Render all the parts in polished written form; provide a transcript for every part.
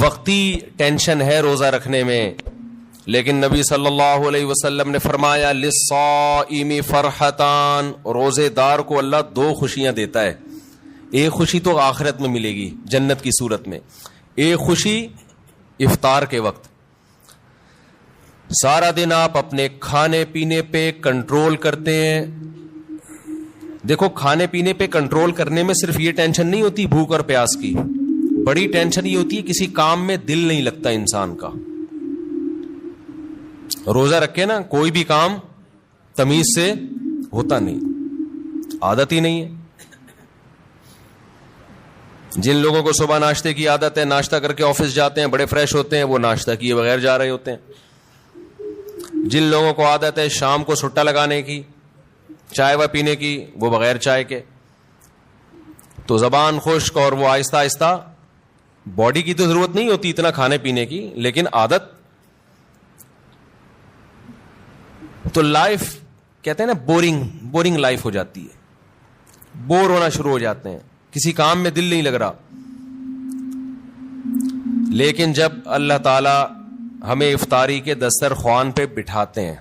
وقتی ٹینشن ہے روزہ رکھنے میں، لیکن نبی صلی اللہ علیہ وسلم نے فرمایا للصائم فرحتان، روزے دار کو اللہ دو خوشیاں دیتا ہے. ایک خوشی تو آخرت میں ملے گی جنت کی صورت میں، ایک خوشی افطار کے وقت. سارا دن آپ اپنے کھانے پینے پہ کنٹرول کرتے ہیں. دیکھو کھانے پینے پہ کنٹرول کرنے میں صرف یہ ٹینشن نہیں ہوتی بھوک اور پیاس کی، بڑی ٹینشن یہ ہوتی ہے کسی کام میں دل نہیں لگتا انسان کا. روزہ رکھے نا کوئی بھی کام تمیز سے ہوتا نہیں، عادت ہی نہیں ہے. جن لوگوں کو صبح ناشتے کی عادت ہے، ناشتہ کر کے آفس جاتے ہیں، بڑے فریش ہوتے ہیں، وہ ناشتہ کیے بغیر جا رہے ہوتے ہیں. جن لوگوں کو عادت ہے شام کو سٹا لگانے کی، چائے و پینے کی، وہ بغیر چائے کے. تو زبان خشک اور وہ آہستہ آہستہ، باڈی کی تو ضرورت نہیں ہوتی اتنا کھانے پینے کی، لیکن عادت. تو لائف کہتے ہیں نا بورنگ لائف ہو جاتی ہے، بور ہونا شروع ہو جاتے ہیں، کسی کام میں دل نہیں لگ رہا. لیکن جب اللہ تعالی ہمیں افطاری کے دسترخوان پہ بٹھاتے ہیں،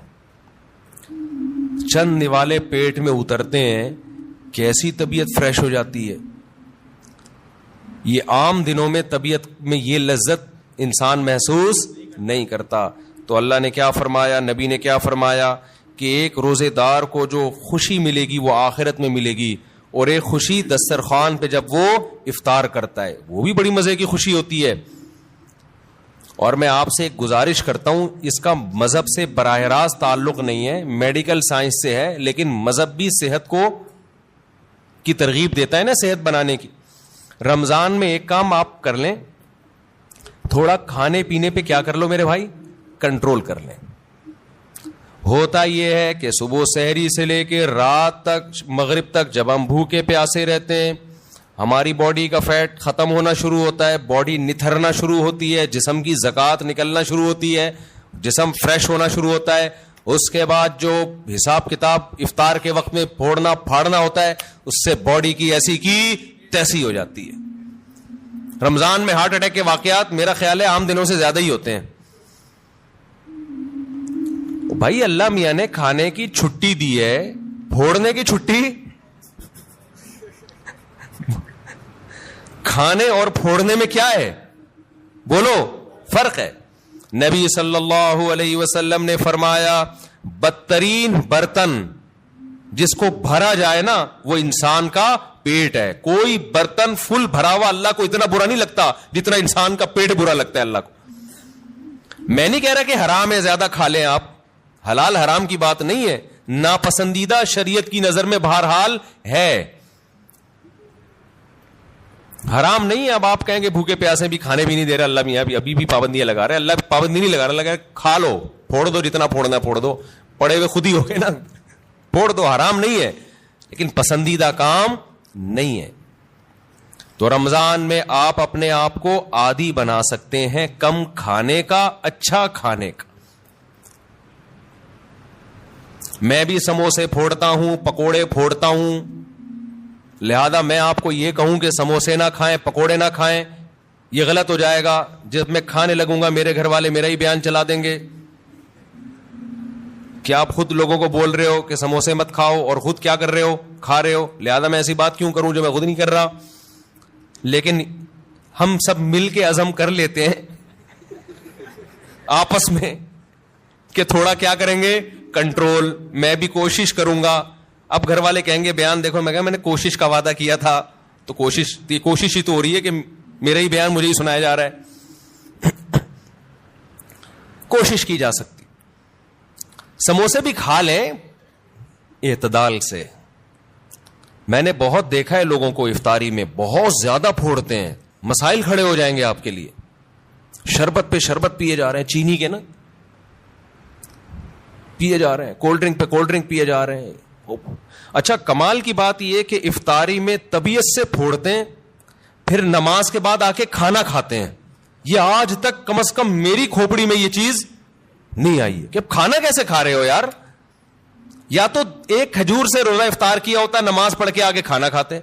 چند نوالے پیٹ میں اترتے ہیں، کیسی طبیعت فریش ہو جاتی ہے. یہ عام دنوں میں طبیعت میں یہ لذت انسان محسوس نہیں کرتا. تو اللہ نے کیا فرمایا، نبی نے کیا فرمایا کہ ایک روزے دار کو جو خوشی ملے گی وہ آخرت میں ملے گی، اور ایک خوشی دسترخوان پہ جب وہ افطار کرتا ہے وہ بھی بڑی مزے کی خوشی ہوتی ہے. اور میں آپ سے ایک گزارش کرتا ہوں، اس کا مذہب سے براہ راست تعلق نہیں ہے، میڈیکل سائنس سے ہے، لیکن مذہب بھی صحت کو کی ترغیب دیتا ہے نا صحت بنانے کی. رمضان میں ایک کام آپ کر لیں، تھوڑا کھانے پینے پہ کیا کر لو میرے بھائی، کنٹرول کر لیں. ہوتا یہ ہے کہ صبح سحری سے لے کے رات تک مغرب تک جب ہم بھوکے پیاسے رہتے ہیں، ہماری باڈی کا فیٹ ختم ہونا شروع ہوتا ہے، باڈی نتھرنا شروع ہوتی ہے، جسم کی زکات نکلنا شروع ہوتی ہے، جسم فریش ہونا شروع ہوتا ہے. اس کے بعد جو حساب کتاب افطار کے وقت میں پھوڑنا پھاڑنا ہوتا ہے، اس سے باڈی کی ایسی کی تیسی ہو جاتی ہے. رمضان میں ہارٹ اٹیک کے واقعات میرا خیال ہے عام دنوں سے زیادہ ہی ہوتے ہیں. بھائی اللہ میاں نے کھانے کی چھٹی دی ہے، پھوڑنے کی چھٹی، کھانے اور پھوڑنے میں کیا ہے بولو، فرق ہے. نبی صلی اللہ علیہ وسلم نے فرمایا بدترین برتن جس کو بھرا جائے نا وہ انسان کا پیٹ ہے. کوئی برتن فل بھرا ہوا اللہ کو اتنا برا نہیں لگتا جتنا انسان کا پیٹ برا لگتا ہے اللہ کو. میں نہیں کہہ رہا کہ حرام ہے زیادہ کھا لیں آپ، حلال حرام کی بات نہیں ہے، ناپسندیدہ شریعت کی نظر میں بہرحال ہے، حرام نہیں ہے. اب آپ کہیں گے بھوکے پیاسے بھی کھانے بھی نہیں دے رہے اللہ میاں، ابھی بھی پابندیاں لگا رہے. اللہ پابندی نہیں لگا رہا، لگا کھا لو، پھوڑ دو، جتنا پھوڑنا پھوڑ دو، پڑے ہوئے خود ہی ہو گئے نا، پھوڑ دو، حرام نہیں ہے لیکن پسندیدہ کام نہیں ہے. تو رمضان میں آپ اپنے آپ کو عادی بنا سکتے ہیں کم کھانے کا، اچھا کھانے کا. میں بھی سموسے پھوڑتا ہوں، پکوڑے پھوڑتا ہوں، لہذا میں آپ کو یہ کہوں کہ سموسے نہ کھائیں، پکوڑے نہ کھائیں، یہ غلط ہو جائے گا. جب میں کھانے لگوں گا میرے گھر والے میرا ہی بیان چلا دیں گے کہ آپ خود لوگوں کو بول رہے ہو کہ سموسے مت کھاؤ اور خود کیا کر رہے ہو، کھا رہے ہو. لہذا میں ایسی بات کیوں کروں جو میں خود نہیں کر رہا. لیکن ہم سب مل کے عزم کر لیتے ہیں آپس میں کہ تھوڑا کیا کریں گے، کنٹرول. میں بھی کوشش کروں گا. اب گھر والے کہیں گے بیان دیکھو، میں کہا میں نے کوشش کا وعدہ کیا تھا، تو کوشش ہی تو ہو رہی ہے کہ میرا ہی بیان مجھے ہی سنایا جا رہا ہے. کوشش کی جا سکتی. سموسے بھی کھا لیں اعتدال سے. میں نے بہت دیکھا ہے لوگوں کو افطاری میں بہت زیادہ پھوڑتے ہیں، مسائل کھڑے ہو جائیں گے آپ کے لیے. شربت پہ شربت پیے جا رہے ہیں، چینی کے نا پیے جا رہے ہیں، کولڈ ڈرنک پہ کولڈ ڈرنک پیے جا رہے ہیں. اچھا کمال کی بات یہ کہ افطاری میں طبیعت سے پھوڑتے ہیں، پھر نماز کے بعد آ کے کھانا کھاتے ہیں. یہ آج تک کم از کم میری کھوپڑی میں یہ چیز نہیں آئی ہے کہ اب کھانا کیسے کھا رہے ہو یار. یا تو ایک کھجور سے روزہ افطار کیا ہوتا ہے، نماز پڑھ کے آگے کھانا کھاتے ہیں.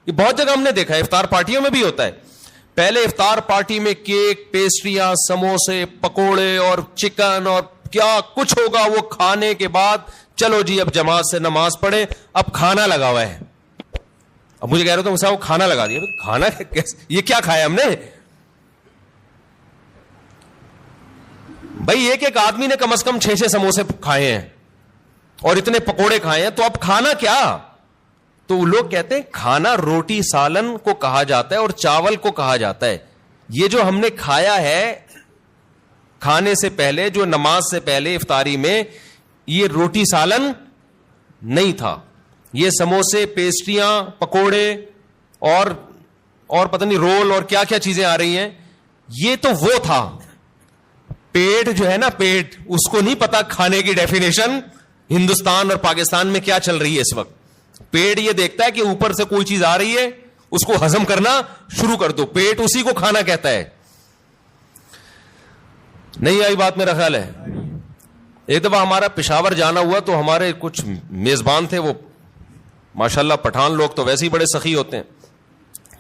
یہ بہت جگہ ہم نے دیکھا ہے، افطار پارٹیوں میں بھی ہوتا ہے. پہلے افطار پارٹی میں کیک, پیسٹریاں, سموسے, پکوڑے اور چکن اور کیا کچھ ہوگا, وہ کھانے کے بعد چلو جی اب جماعت سے نماز پڑھے, اب کھانا لگا ہوا ہے. اب مجھے کہہ رہے تھے وہ کھانا لگا دیا. کھانا یہ کیا کھایا ہم نے بھائی؟ ایک آدمی نے کم از کم 6 سموسے کھائے ہیں اور اتنے پکوڑے کھائے ہیں, تو اب کھانا کیا؟ تو لوگ کہتے ہیں کھانا روٹی سالن کو کہا جاتا ہے اور چاول کو کہا جاتا ہے. یہ جو ہم نے کھایا ہے کھانے سے پہلے, جو نماز سے پہلے افطاری میں, یہ روٹی سالن نہیں تھا. یہ سموسے, پیسٹریاں, پکوڑے اور پتہ نہیں رول اور کیا کیا چیزیں آ رہی ہیں, یہ تو وہ تھا. پیٹ جو ہے نا, پیٹ, اس کو نہیں پتا کھانے کی ڈیفینیشن ہندوستان اور پاکستان میں کیا چل رہی ہے اس وقت. پیٹ یہ دیکھتا ہے کہ اوپر سے کوئی چیز آ رہی ہے, اس کو ہضم کرنا شروع کر دو. پیٹ اسی کو کھانا کہتا ہے. نہیں آئی بات میرا خیال ہے. ایک دفعہ ہمارا پشاور جانا ہوا تو ہمارے کچھ میزبان تھے, وہ ماشاءاللہ پٹھان لوگ تو ویسے ہی بڑے سخی ہوتے ہیں.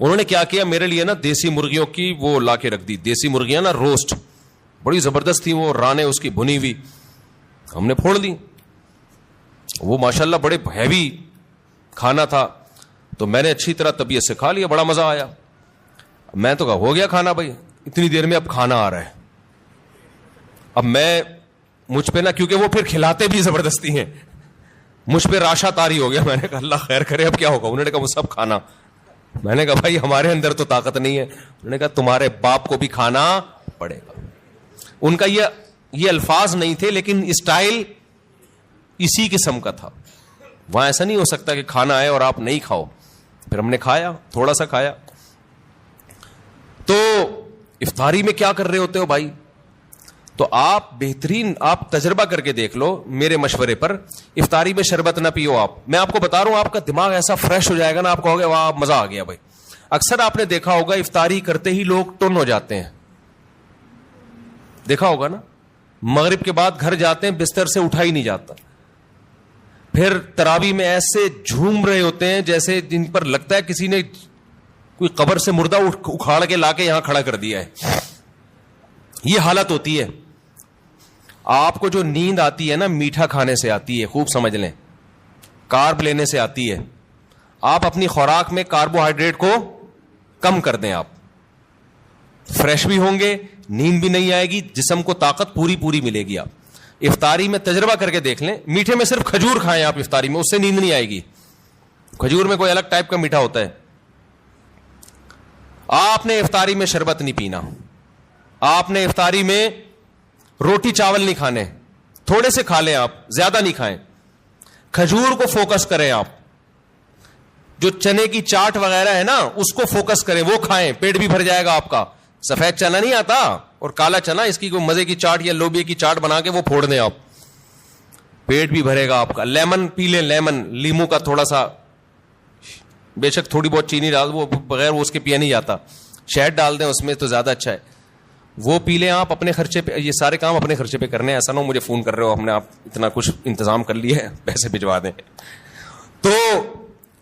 انہوں نے کیا کیا, میرے لیے نا دیسی مرغیوں کی وہ لا کے رکھ دی. دیسی مرغیاں نا روسٹ, بڑی زبردست تھی وہ, رانے اس کی بھنی ہوئی. ہم نے پھوڑ دی. وہ ماشاءاللہ بڑے ہیوی کھانا تھا, تو میں نے اچھی طرح طبیعت سے کھا لیا, بڑا مزہ آیا. میں تو کہا ہو گیا کھانا بھائی, اتنی دیر میں اب کھانا آ رہا ہے. اب مجھ پہ نا, کیونکہ وہ پھر کھلاتے بھی زبردستی ہیں, مجھ پہ راشا تاری ہو گیا. میں نے کہا اللہ خیر کرے اب کیا ہوگا. انہوں نے کہا وہ سب کھانا. میں نے کہا بھائی ہمارے اندر تو طاقت نہیں ہے. انہوں نے کہا تمہارے باپ کو بھی کھانا پڑے گا. ان کا یہ الفاظ نہیں تھے, لیکن اسٹائل اسی قسم کا تھا. وہاں ایسا نہیں ہو سکتا کہ کھانا آئے اور آپ نہیں کھاؤ. پھر ہم نے کھایا, تھوڑا سا کھایا. تو افطاری میں کیا کر رہے ہوتے ہو بھائی؟ تو آپ بہترین, آپ تجربہ کر کے دیکھ لو میرے مشورے پر. افطاری میں شربت نہ پیو. میں آپ کو بتا رہا ہوں, آپ کا دماغ ایسا فریش ہو جائے گا نا, آپ کہو گے واہ مزہ آ گیا بھائی. اکثر آپ نے دیکھا ہوگا افطاری کرتے ہی لوگ ٹن ہو جاتے ہیں, دیکھا ہوگا نا. مغرب کے بعد گھر جاتے ہیں, بستر سے اٹھا ہی نہیں جاتا. پھر تراویح میں ایسے جھوم رہے ہوتے ہیں جیسے جن پر لگتا ہے کسی نے کوئی قبر سے مردہ اکھاڑ کے لا کے یہاں کھڑا کر دیا ہے. یہ حالت ہوتی ہے. آپ کو جو نیند آتی ہے نا, میٹھا کھانے سے آتی ہے, خوب سمجھ لیں, کارب لینے سے آتی ہے. آپ اپنی خوراک میں کاربوہائیڈریٹ کو کم کر دیں, آپ فریش بھی ہوں گے, نیند بھی نہیں آئے گی, جسم کو طاقت پوری ملے گی. آپ افطاری میں تجربہ کر کے دیکھ لیں. میٹھے میں صرف کھجور کھائیں آپ افطاری میں, اس سے نیند نہیں آئے گی. کھجور میں کوئی الگ ٹائپ کا میٹھا ہوتا ہے. آپ نے افطاری میں شربت نہیں پینا, آپ نے افطاری میں روٹی چاول نہیں کھانے, تھوڑے سے کھا لیں آپ, زیادہ نہیں کھائیں. کھجور کو فوکس کریں آپ, جو چنے کی چاٹ وغیرہ ہے نا اس کو فوکس کریں, وہ کھائیں, پیٹ بھی بھر جائے گا آپ کا. سفید چنا نہیں آتا اور کالا چنا, اس کی کوئی مزے کی چاٹ یا لوبیا کی چاٹ بنا کے وہ پھوڑ دیں آپ, پیٹ بھی بھرے گا آپ کا. لیمن پی لیں, لیمن, لیمو کا تھوڑا سا, بے شک تھوڑی بہت چینی ڈال, وہ بغیر وہ اس کے پیا نہیں جاتا, شہد ڈال دیں اس میں تو زیادہ اچھا ہے, وہ پی لیں آپ اپنے خرچے پہ. یہ سارے کام اپنے خرچے پہ کرنے ہیں, ایسا نہ ہو مجھے فون کر رہے ہو ہم نے آپ اتنا کچھ انتظام کر لیا ہے پیسے بھجوا دیں. تو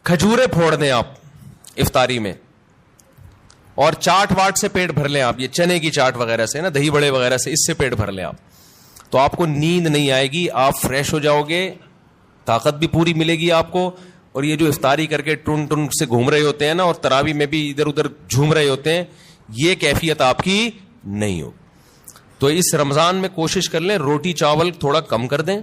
کھجورے پھوڑ دیں آپ افطاری میں, اور چاٹ واٹ سے پیٹ بھر لیں آپ, یہ چنے کی چاٹ وغیرہ سے نا, دہی بڑے وغیرہ سے, اس سے پیٹ بھر لیں آپ. تو آپ کو نیند نہیں آئے گی, آپ فریش ہو جاؤ گے, طاقت بھی پوری ملے گی آپ کو. اور یہ جو افطاری کر کے ٹن سے گھوم رہے ہوتے ہیں نا, اور تراویح میں بھی ادھر ادھر جھوم رہے ہوتے ہیں, یہ کیفیت آپ کی نہیں ہو. تو اس رمضان میں کوشش کر لیں روٹی چاول تھوڑا کم کر دیں,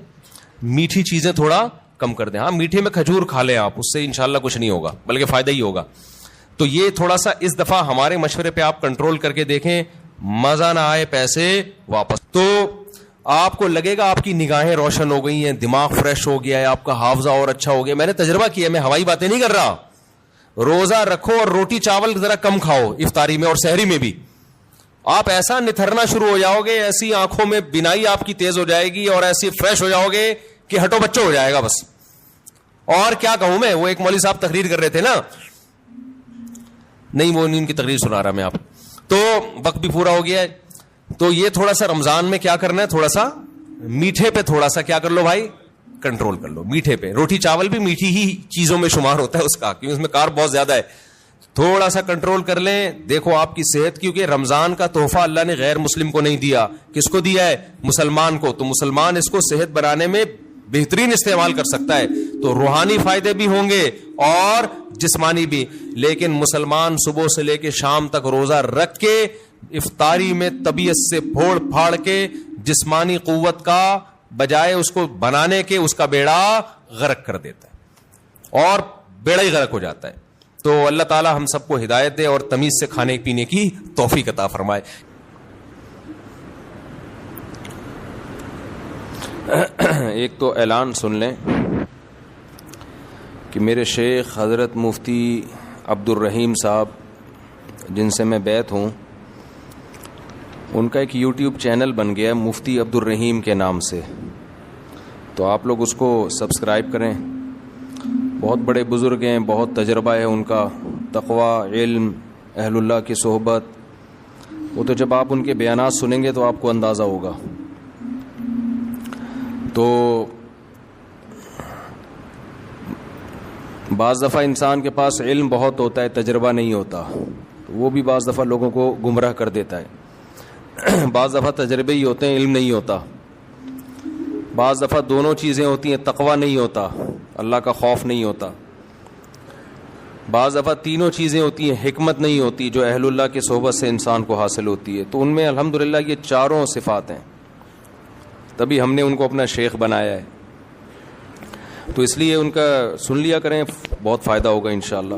میٹھی چیزیں تھوڑا کم کر دیں. ہاں میٹھے میں کھجور کھا لیں آپ, اس سے انشاءاللہ کچھ نہیں ہوگا بلکہ فائدہ ہی ہوگا. تو یہ تھوڑا سا اس دفعہ ہمارے مشورے پہ آپ کنٹرول کر کے دیکھیں, مزہ نہ آئے پیسے واپس. تو آپ کو لگے گا آپ کی نگاہیں روشن ہو گئی ہیں, دماغ فریش ہو گیا ہے, آپ کا حافظہ اور اچھا ہو گیا. میں نے تجربہ کیا, میں ہوائی باتیں نہیں کر رہا. روزہ رکھو اور روٹی چاول ذرا کم کھاؤ افطاری میں اور سحری میں بھی, آپ ایسا نتھرنا شروع ہو جاؤ گے, ایسی آنکھوں میں بینائی آپ کی تیز ہو جائے گی اور ایسی فریش ہو جاؤ گے کہ ہٹو بچوں ہو جائے گا بس. اور کیا کہوں میں, وہ ایک مولوی صاحب تقریر کر رہے تھے نا, نہیں وہ ان کی تقریر سنا رہا میں آپ, تو وقت بھی پورا ہو گیا ہے. تو یہ تھوڑا سا رمضان میں کیا کرنا ہے, تھوڑا سا میٹھے پہ تھوڑا سا کیا کر لو بھائی, کنٹرول کر لو. میٹھے پہ, روٹی چاول بھی میٹھی ہی چیزوں میں شمار ہوتا ہے اس کا, کیونکہ اس میں کارب بہت زیادہ ہے. تھوڑا سا کنٹرول کر لیں. دیکھو آپ کی صحت, کیونکہ رمضان کا تحفہ اللہ نے غیر مسلم کو نہیں دیا, کس کو دیا ہے؟ مسلمان کو. تو مسلمان اس کو صحت بنانے میں بہترین استعمال کر سکتا ہے, تو روحانی فائدے بھی ہوں گے اور جسمانی بھی. لیکن مسلمان صبح سے لے کے شام تک روزہ رکھ کے افطاری میں طبیعت سے پھوڑ پھاڑ کے جسمانی قوت کا بجائے اس کو بنانے کے اس کا بیڑا غرق کر دیتا ہے اور بیڑا ہی غرق ہو جاتا ہے. تو اللہ تعالی ہم سب کو ہدایت دے اور تمیز سے کھانے پینے کی توفیق عطا فرمائے. ایک تو اعلان سن لیں کہ میرے شیخ حضرت مفتی عبد الرحیم صاحب جن سے میں بیعت ہوں, ان کا ایک یوٹیوب چینل بن گیا ہے مفتی عبد الرحیم کے نام سے, تو آپ لوگ اس کو سبسکرائب کریں. بہت بڑے بزرگ ہیں, بہت تجربہ ہے ان کا, تقوی, علم, اہل اللہ کی صحبت. وہ تو جب آپ ان کے بیانات سنیں گے تو آپ کو اندازہ ہوگا. تو بعض دفعہ انسان کے پاس علم بہت ہوتا ہے, تجربہ نہیں ہوتا, وہ بھی بعض دفعہ لوگوں کو گمراہ کر دیتا ہے. بعض دفعہ تجربے ہی ہوتے ہیں, علم نہیں ہوتا. بعض دفعہ دونوں چیزیں ہوتی ہیں, تقوی نہیں ہوتا, اللہ کا خوف نہیں ہوتا. بعض دفعہ تینوں چیزیں ہوتی ہیں, حکمت نہیں ہوتی جو اہل اللہ کی صحبت سے انسان کو حاصل ہوتی ہے. تو ان میں الحمدللہ یہ چاروں صفات ہیں, تبھی ہم نے ان کو اپنا شیخ بنایا ہے. تو اس لیے ان کا سن لیا کریں, بہت فائدہ ہوگا انشاءاللہ.